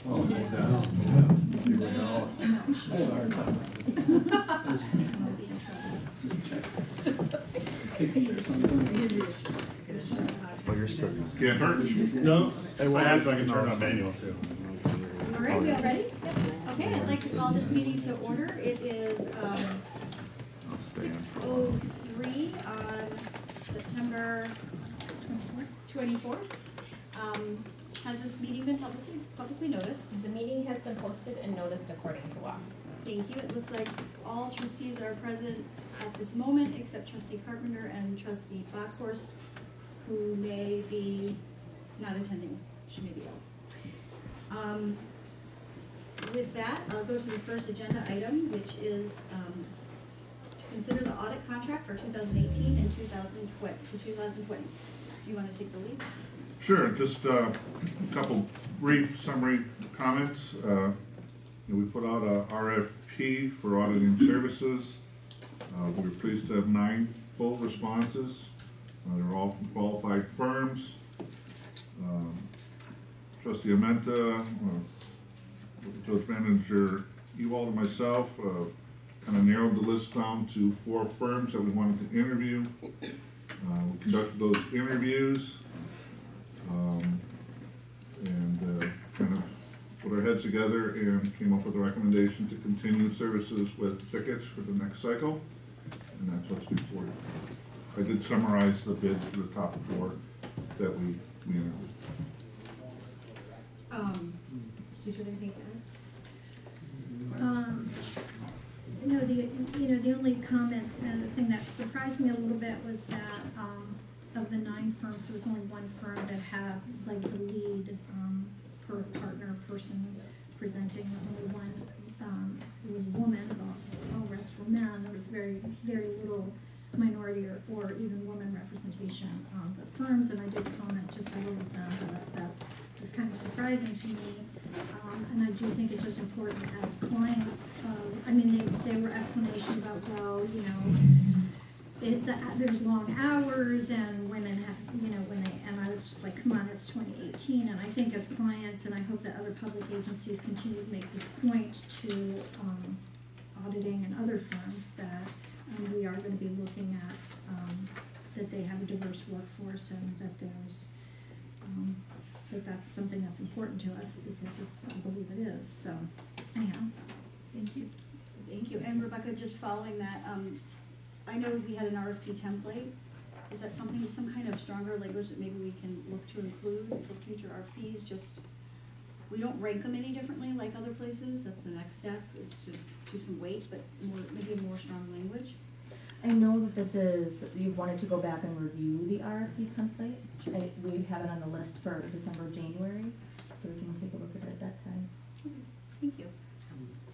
Oh, go down, yeah. You go down. I had a hard time. Oh, you're so. Can't hurt. No, I had so I can turn on manual too. All right, we all ready? Okay, I'd like to call this meeting to order. It is 6:03 on September 24th. Has this meeting been publicly noticed? The meeting has been posted and noticed according to law. Thank you. It looks like all trustees are present at this moment except trustee Carpenter and trustee Backhorst, who may be not attending. She may be ill. With that, I'll go to the first agenda item, which is to consider the audit contract for 2018 and 2020. Do you want to take the lead? Sure, just a couple brief summary comments. We put out a RFP for auditing services. We were pleased to have 9 full responses. They're all from qualified firms. Trustee Amenta, Judge Manager Ewald and myself kind of narrowed the list down to 4 firms that we wanted to interview. We conducted those interviews and kind of put our heads together and came up with a recommendation to continue services with Sickich for the next cycle, and that's what's before you. I did summarize the bids for the top 4 that we interviewed. Did you have anything to add? The only comment, the thing that surprised me a little bit was that of the 9 firms, there was only 1 firm that had like the lead per partner person presenting. The only one it was a woman, all the rest were men. There was very, very little minority or even woman representation on the firms, and I did comment just a little of them, that was kind of surprising to me. And I do think it's just important as clients, they were explanations about, well, there's long hours and women have, and I was just like, come on, it's 2018. And I think as clients, and I hope that other public agencies continue to make this point to auditing and other firms, that we are going to be looking at that they have a diverse workforce, and that there's that's something that's important to us, because I believe it is. So anyhow, Thank you. Thank you. And Rebecca, just following that, I know we had an RFP template. Is that some kind of stronger language that maybe we can look to include for future RFPs? Just, we don't rank them any differently like other places. That's the next step, is to do some weight, but maybe a more strong language. I know that you wanted to go back and review the RFP template. We have it on the list for December, January, so we can take a look at it at that time. Okay. Thank you.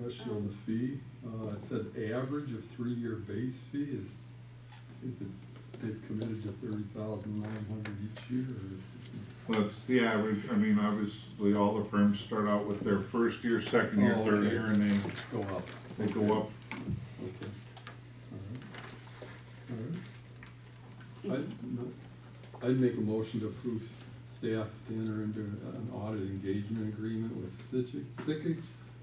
Question on the fee, it said average of 3-year base fee, is it, they've committed to $30,900 each year, or is it? Well, it's the average. I mean, obviously, all the firms start out with their first year, second year, third okay. year, and they Go up. go up. Okay. All right. I'd make a motion to approve staff to enter into an audit engagement agreement with Sickich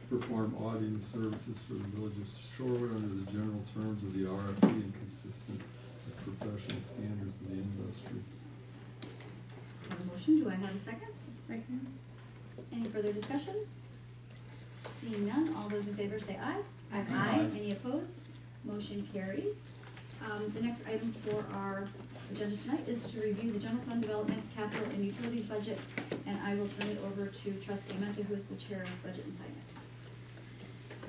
to perform auditing services for the village of Shorewood under the general terms of the RFP and consistent with professional standards of the industry. Motion, do I have a second? second. Any further discussion? Seeing none, all those in favor say aye. Aye. Aye. Any opposed? Motion carries. The next item for our agenda tonight is to review the general fund development, capital, and utilities budget, and I will turn it over to Trustee Amenta, who is the chair of Budget and Finance.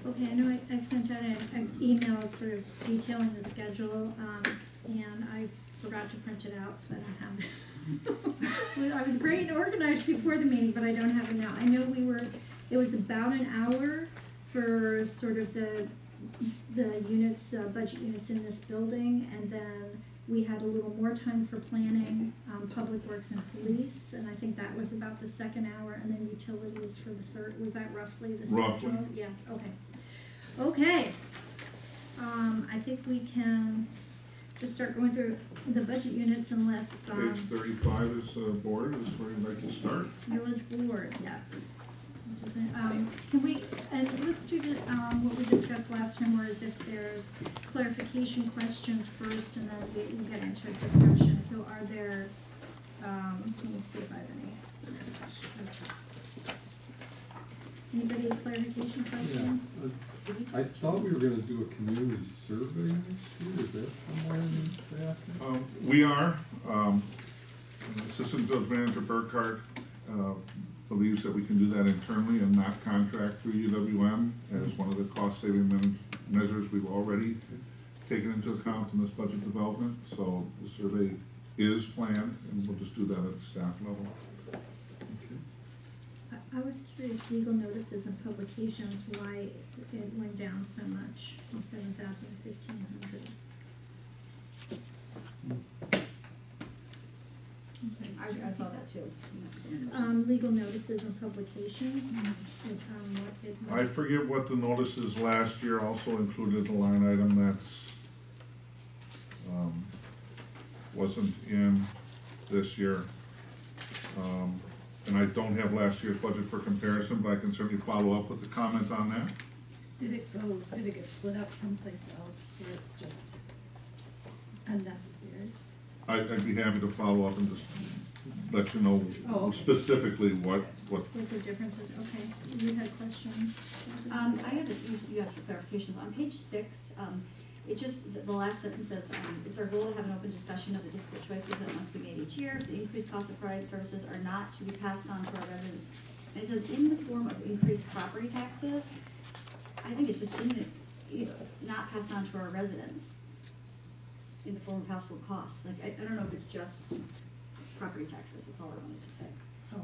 Okay, I know I sent out an email sort of detailing the schedule, and I forgot to print it out, so I don't have it. Well, I was great and organized before the meeting, but I don't have it now. I know it was about an hour for sort of the units, budget units in this building, and then we had a little more time for planning, public works and police, and I think that was about the second hour, and then utilities for the third. Was that roughly the same? Roughly. Yeah, okay. Okay. I think we can just start going through the budget units unless, Page 35 is board, is where you'd like to start. village board, yes. Which is it? Can we, and let's do the, what we discussed last time, whereas if there's clarification questions first, and then we'll get into a discussion. So are there, let me see if I have any. Anybody a clarification question? Yeah, I thought we were gonna do a community survey next year, is that somewhere in the draft? We are, Assistant Village Manager Burkhardt, believes that we can do that internally and not contract through UWM as one of the cost-saving measures we've already taken into account in this budget development. So the survey is planned, and we'll just do that at the staff level. I was curious, legal notices and publications, why it went down so much from 7,000 to 1,500. I saw that too. Legal notices and publications, I forget what the notices last year also included a line item that's wasn't in this year. And I don't have last year's budget for comparison, but I can certainly follow up with a comment on that. Did it get split up someplace else where it's just unnecessary? I'd be happy to follow up and just let you know specifically what. What the difference is, okay, you had a question? I have you asked for clarifications. On page 6, it just, the last sentence says, it's our goal to have an open discussion of the difficult choices that must be made each year. If the increased cost of product services are not to be passed on to our residents. And it says, in the form of increased property taxes. I think it's just in the, not passed on to our residents in the form of household costs. Like, I don't know if it's just property taxes, that's all I wanted to say. Oh,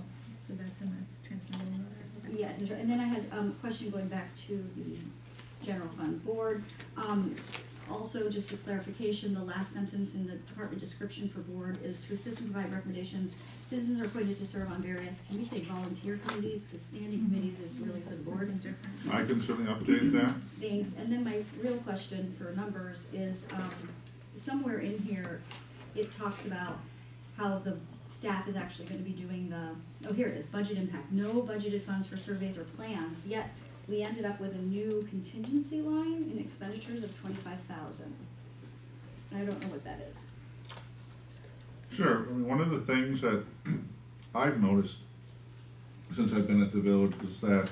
so that's in the transmitted letter, okay. Yes, and then I had a question going back to the general fund board. Also, just a clarification, the last sentence in the department description for board is to assist and provide recommendations. Citizens are appointed to serve on various, can we say volunteer committees, because standing committees is really for the board. Something different. I can certainly update that. Thanks, and then my real question for numbers is, somewhere in here, it talks about how the staff is actually gonna be doing the, oh, here it is, budget impact, no budgeted funds for surveys or plans, yet we ended up with a new contingency line in expenditures of 25,000. I don't know what that is. Sure, I mean, one of the things that I've noticed since I've been at the village is that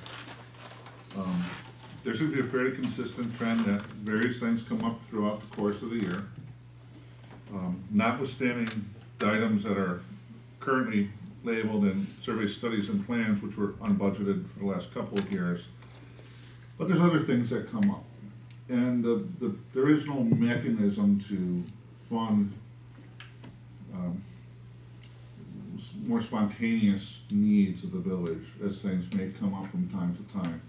there should be a fairly consistent trend that various things come up throughout the course of the year. Notwithstanding the items that are currently labeled in survey studies and plans, which were unbudgeted for the last couple of years. But there's other things that come up. And there is no mechanism to fund more spontaneous needs of the village as things may come up from time to time.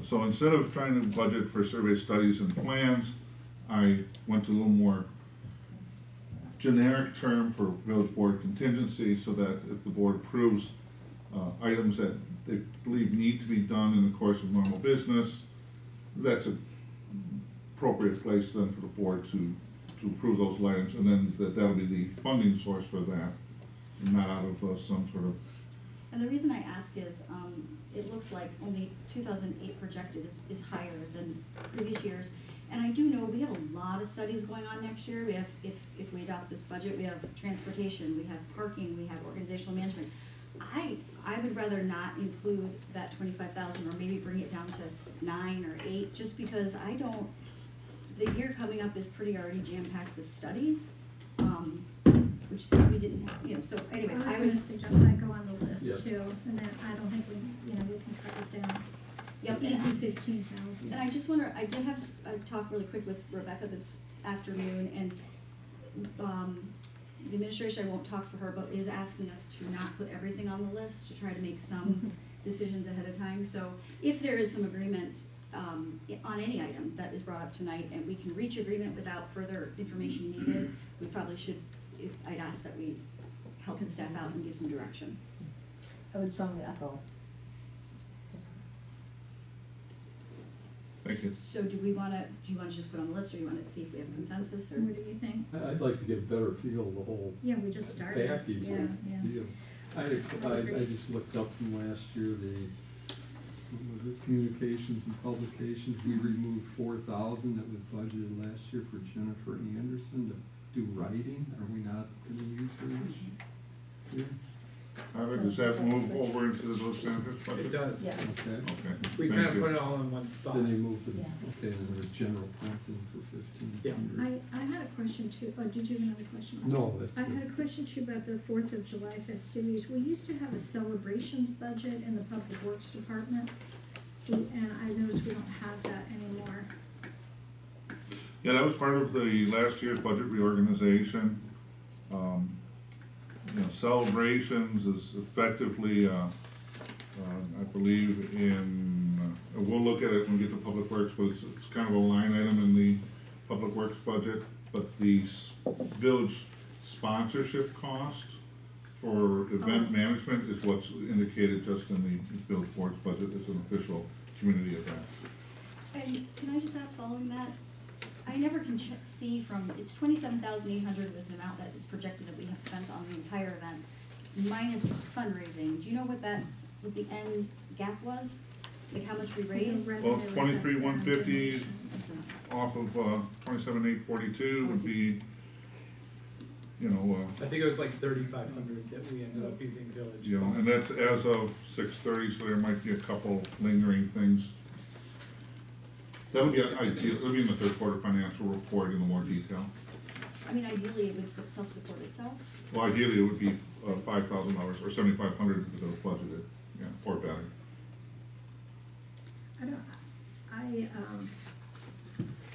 So instead of trying to budget for survey studies and plans, I went to a little more generic term for village board contingency, so that if the board approves items that they believe need to be done in the course of normal business, that's an appropriate place then for the board to approve those items, and then that'll be the funding source for that, and not out of some sort of. And the reason I ask is, it looks like only 2008 projected is higher than previous years. And I do know we have a lot of studies going on next year. We have, if we adopt this budget, we have transportation, we have parking, we have organizational management. I would rather not include that 25,000, or maybe bring it down to 9 or 8, just because the year coming up is pretty already jam-packed with studies, which we didn't have, so anyways, I was I gonna would. suggest I go on the list Yep. too, and then I don't think we can cut it down. Yep, Easy and 15,000. I just wonder, I did have a talk really quick with Rebecca this afternoon, and the administration, I won't talk for her, but is asking us to not put everything on the list, to try to make some decisions ahead of time. So if there is some agreement on any item that is brought up tonight, and we can reach agreement without further information needed, we probably should, I'd ask that we help the staff out and give some direction. I would strongly echo. Thank you. So do you wanna just put on the list, or you wanna see if we have a consensus, or? What do you think? I'd like to get a better feel of the whole Yeah, we just started. package Yeah, yeah. deal. I just looked up from last year, what was it, communications and publications, we removed 4,000 that was budgeted last year for Jennifer Anderson to do writing. Are we not gonna use her this year? Tyler, does that move over into the village benefits budget? It does. Yes. Okay. Okay. We thank kind of you. put it all in one spot. Then they moved it, Yeah. okay, then there was general printing for 1,500. I had a question too, oh, did you have another question? No, that's I good. had a question too about the 4th of July festivities. We used to have a celebrations budget in the Public Works Department, and I noticed we don't have that anymore. Yeah, that was part of the last year's budget reorganization. Celebrations is effectively, I believe we'll look at it when we get to Public Works, but it's kind of a line item in the Public Works budget, but the village sponsorship cost for event management is what's indicated just in the village board's budget as an official community event. And can I just ask, following that, I never can see from, it's 27,800 is the amount that is projected that we have spent on the entire event, minus fundraising. Do you know what the end gap was? Like how much we raised? Well, 23,150 off of 27,842 would be, I think it was like 3,500 that we ended up using village. and that's as of 6:30, so there might be a couple lingering things. That would be ideal, it would be in the third quarter financial report in more detail. I mean, ideally, it would self-support itself. Well, ideally, it would be $5,000 or 7,500 if it was budgeted, or better.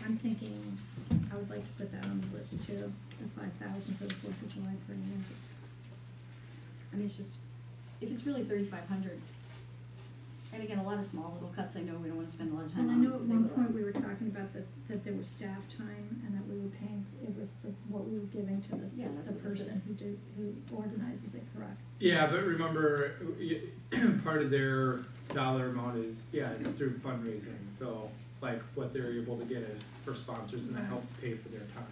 I'm thinking, I would like to put that on the list too, the 5,000 for the 4th of July parade. I mean, it's just, if it's really 3,500, and again, a lot of small little cuts, I know we don't wanna spend a lot of time And on. I know at one point we were talking about that there was staff time and that we were paying, it was what we were giving to Yeah, that's the what this person who organizes it, correct? Yeah, but remember, part of their dollar amount is, it's through fundraising, so like what they're able to get is for sponsors, and that helps pay for their time.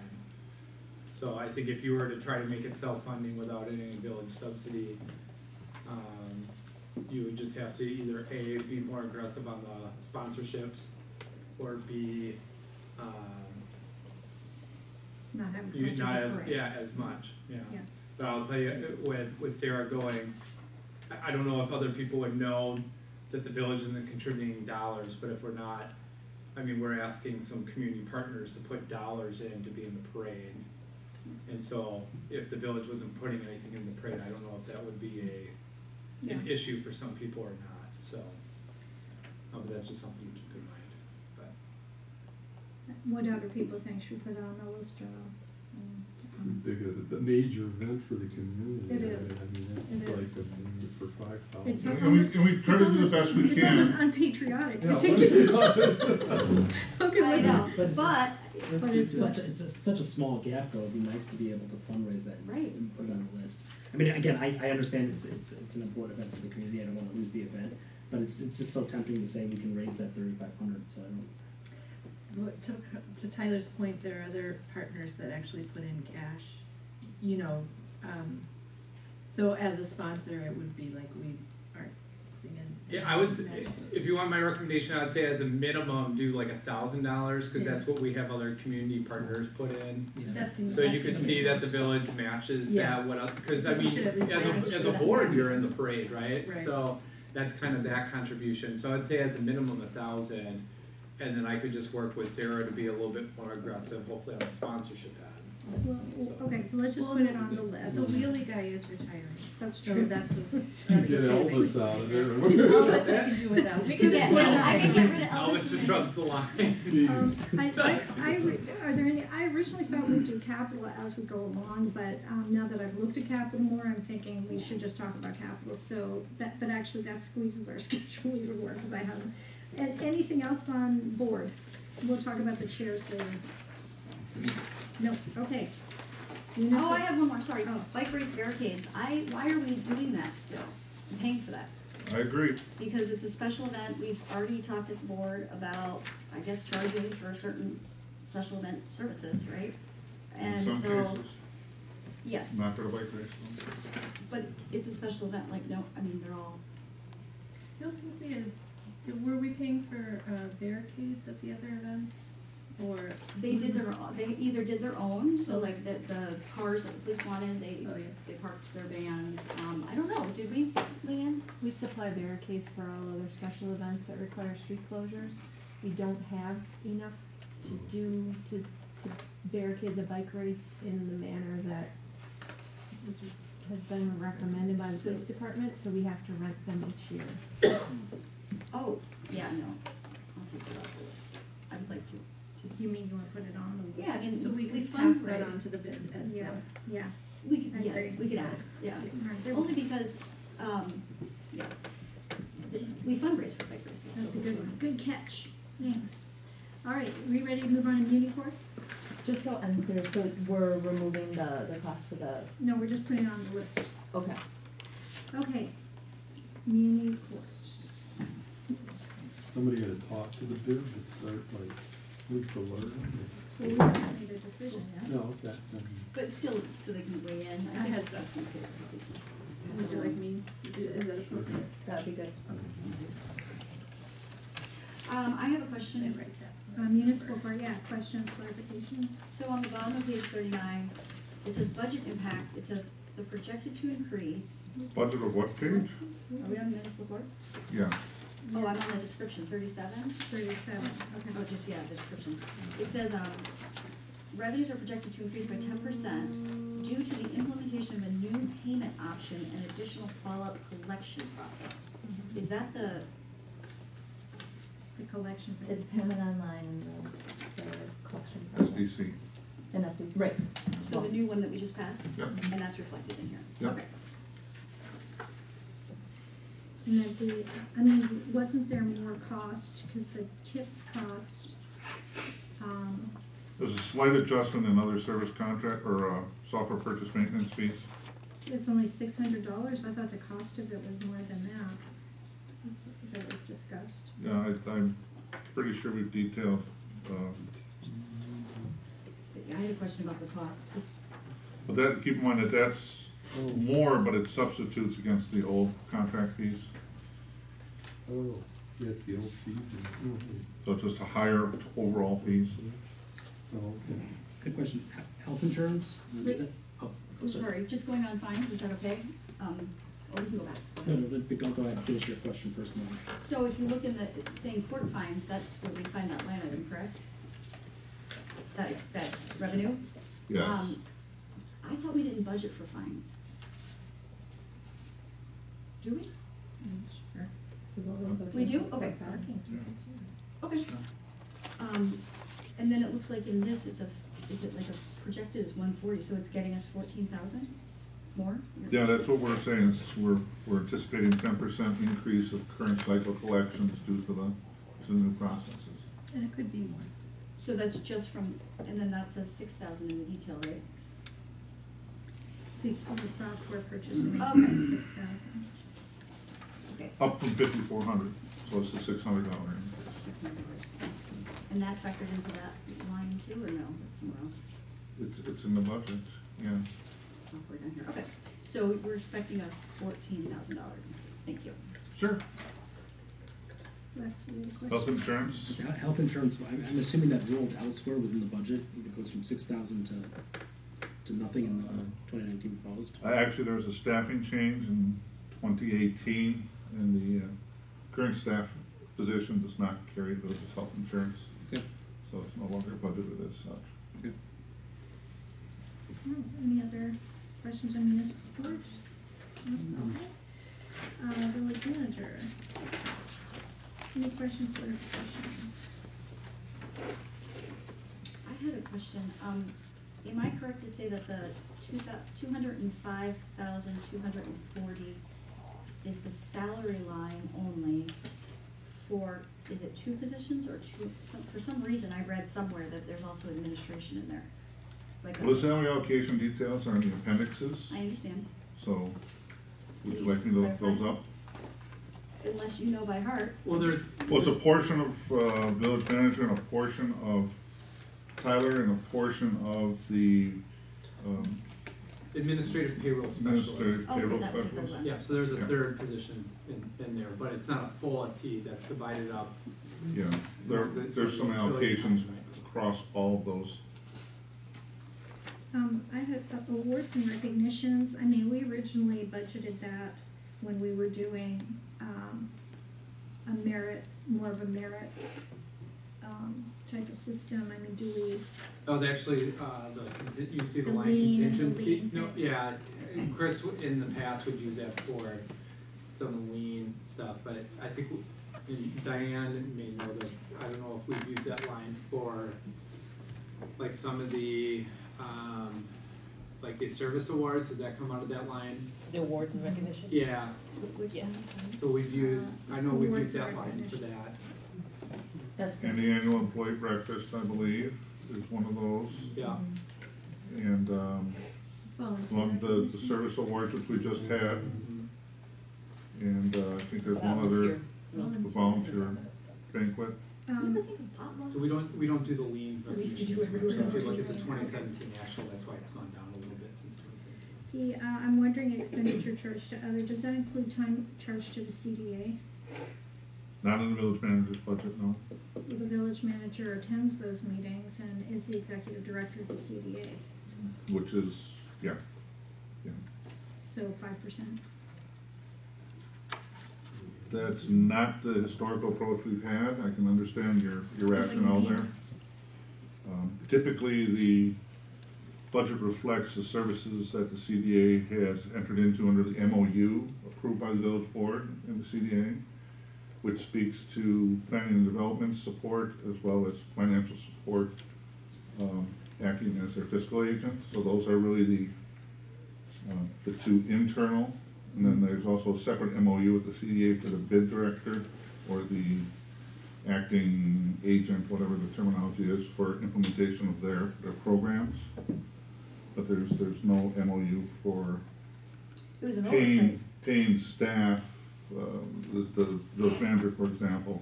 So I think if you were to try to make it self-funding without any village subsidy, you would just have to either A, be more aggressive on the sponsorships, or B, Not have as you much not of a have, parade. as much, Yeah. But I'll tell you, with Sarah going, I don't know if other people would know that the village isn't contributing dollars, but if we're not, I mean, we're asking some community partners to put dollars in to be in the parade. And so if the village wasn't putting anything in the parade, I don't know if that would be an Yeah. issue for some people or not, so. But that's just something to keep in mind, but. What other people think should put on the list, Big, the major event for the community. It is. I mean, It it's like is. a thing for 5,000. It's And we try to do the best we It's almost can. unpatriotic Yeah, to take it. Okay, I let's- know, But but, it's it's such a small gap though, it'd be nice to be able to fundraise that Right. and put it on the list. I mean, again, I understand it's an important event for the community, I don't wanna lose the event, but it's just so tempting to say we can raise that 3,500, so I don't. Well, to Tyler's point, there are other partners that actually put in cash, so as a sponsor, it would be like we aren't putting in. Yeah, I would say, if you want my recommendation, I'd say as a minimum, do like $1,000, cause that's what we have other community partners put in. So you could see that the village matches Yeah. that, cause I mean, Should at least match as a that. board, you're in the parade, right? Right. So that's kind of that contribution, so I'd say as a minimum 1,000, and then I could just work with Sarah to be a little bit more aggressive, hopefully on the sponsorship end. Well, okay, so let's just put it on the The list. wheelie guy is retiring, That's so true. that's You get Elvis out of there. Elvis, I can do without. We can just yeah, put no, I can get rid of Elvis Elvis. just drops the line. Are there any, I originally thought we'd do capital as we go along, but, now that I've looked at capital more, I'm thinking we should just talk about capital, so that, but actually that squeezes our schedule even more, cause I haven't. And anything else on board? We'll talk about the chairs later. No, okay. Oh, I have one more, sorry, Oh. bike race barricades, why are we doing that still, and paying for that? I agree. Because it's a special event, we've already talked at the board about, I guess, charging for certain special event services, right? In And some so, cases, yes, not for the bike race. but it's a special event, like, no, I mean, they're all, don't think we have Were we paying for barricades at the other events, or? They did their own, they either did their own, so like the cars that the police wanted, Oh, yeah. they parked their vans, I don't know, did we, Leanne? We supply barricades for all other special events that require street closures. We don't have enough to barricade the bike race in the manner that has been recommended by the police department, so we have to rent them each year. Oh, yeah, no, I'll take that off the list, I would like to, You mean you wanna put it on the list? yeah, I mean, So we we could pass that fundraise. on to the bid as Yeah, them. yeah. We could, I yeah, agree. we could ask, yeah. Alright, there Only we go. because, yeah, we fundraise for bike races, so. That's a good one, good catch, thanks. Alright, we ready to move on to Muni Court? Just so I'm clear, so we're removing the cost for the, No, we're just putting it on the list. okay. Okay, Muni Court. Somebody gotta talk to the bid to start like, who's the word? So we haven't made a decision yet. No, okay, But still, so they can weigh in, I think that's the case. Would you like me to do, is that appropriate? That'd be good. I have a question. Right, that's. Municipal court, yeah, questions, clarifications? So on the bottom of page 39, it says budget impact, it says the projected to increase. Budget of what page? Are we on municipal court? Yeah, Oh, I'm on the description, 37? 37, okay. Oh, just, yeah, the description. It says, revenues are projected to increase by 10% due to the implementation of a new payment option and additional follow-up collection process. Mhm. Is that the, The collections. that It's we payment passed. online and the collection process. SDC. And SDC, right. so the new one that we just passed? Yep. And that's reflected in here? Yep. Okay. And then I mean, wasn't there more cost, cause the tips cost, There's a slight adjustment in other service contract or software purchase maintenance fees. it's only $600, I thought the cost of it was more than that. That was discussed. Yeah, I'm pretty sure we've detailed, I had a question about the cost. but that, keep in mind that that's more, but it substitutes against the old contract fees. oh, yeah, it's the old fees. So it's just a higher overall fees. Oh, okay. Good question. Health insurance? Is that, oh, I'm sorry, just going on fines, is that okay? Or we can go back. No, go ahead, finish your question first and then. So if you look in the, saying court fines, that's where we find that line item, correct? That revenue? Yes. I thought we didn't budget for fines. Do we? Sure. We've always budgeted We do? for Okay. parking. Okay. And then it looks like in this, is it like a projected is 140, so it's getting us 14,000 more? Yeah, that's what we're saying, is we're anticipating 10% increase of current cycle collections due to the new processes. And it could be more. So that's just from, and then that says 6,000 in the detail, right? The software purchase, Okay. 6,000. Okay. Up from 5,400, so it's the $600 increase. $600. And that's factored into that line too, or no, that's somewhere else? It's in the budget, yeah. Software down here, okay. So we're expecting a $14,000 increase, thank you. Sure. Les, you have a question? Health insurance? Just health insurance, I'm assuming that rolled elsewhere within the budget, it goes from 6,000 to nothing in the 2019 proposed. Actually, there was a staffing change in 2018, and the current staff position does not carry those as health insurance. Okay. So it's no longer budgeted as such. Okay. Any other questions on municipal court? No? Okay. Village manager. Any questions, clarifications? I had a question, am I correct to say that the 205,240 is the salary line only for, is it two positions or for some reason I read somewhere that there's also administration in there? Like Well, the salary allocation details are in the appendixes, I understand, so would you Can you like just me to look clarify? those up? unless you know by heart. Well, there's, Well, it's a portion of village manager and a portion of Tyler and a portion of the administrative payroll specialist. Administrative Okay, payroll that was a good specialist. one. Yeah, so there's a Yeah. third position in there, but it's not a full FT, that's divided up. Yeah, there's some allocations across all of those. I had awards and recognitions, I mean, we originally budgeted that when we were doing, a merit, more of a merit, type of system, I mean, do we, Oh, they actually, you see the The line lien, the contingency? lien No, thing. yeah, Chris in the past would use that for some lean stuff, but I think, and Diane may know this, I don't know if we've used that line for, like, some of the, like the service awards, does that come out of that line? The awards and recognitions? Yeah, Which Yes. one? so we've used, I know we've Awards used that and line for recognition. that, That's And the annual employee breakfast, I believe, is one of those. yeah. And, volunteer one of the recognition? service awards, which we just had, Mhm. and, I think there's one other, the volunteer banquet. You Um, ever think of potlucks? So we don't do the lean We used to do recognitions, everywhere. so if you look at the Okay. 2017 actual, that's why it's gone down a little bit since 2017. I'm wondering expenditure charged to other, does that include time charged to the CDA? Not in the village manager's budget, no. The village manager attends those meetings and is the executive director of the CDA, Which is, yeah, so 5%. that's not the historical approach we've had. I can understand your rationale there. Typically, the budget reflects the services that the CDA has entered into under the MOU approved by the village board and the CDA, which speaks to planning and development support as well as financial support, acting as their fiscal agent. So those are really the two internal. And then there's also a separate MOU with the CDA for the bid director or the acting agent, whatever the terminology is, for implementation of their programs. But there's no MOU for It was an oversight. paying staff, the manager, for example,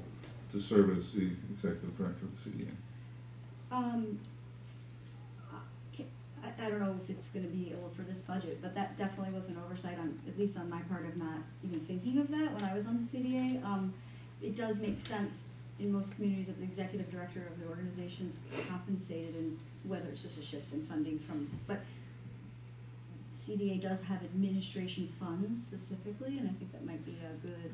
to serve as the executive director of the CDA. I don't know if it's gonna be able for this budget, but that definitely was an oversight on, at least on my part of not even thinking of that when I was on the CDA. It does make sense in most communities that the executive director of the organization's compensated, and whether it's just a shift in funding from, but CDA does have administration funds specifically, and I think that might be a good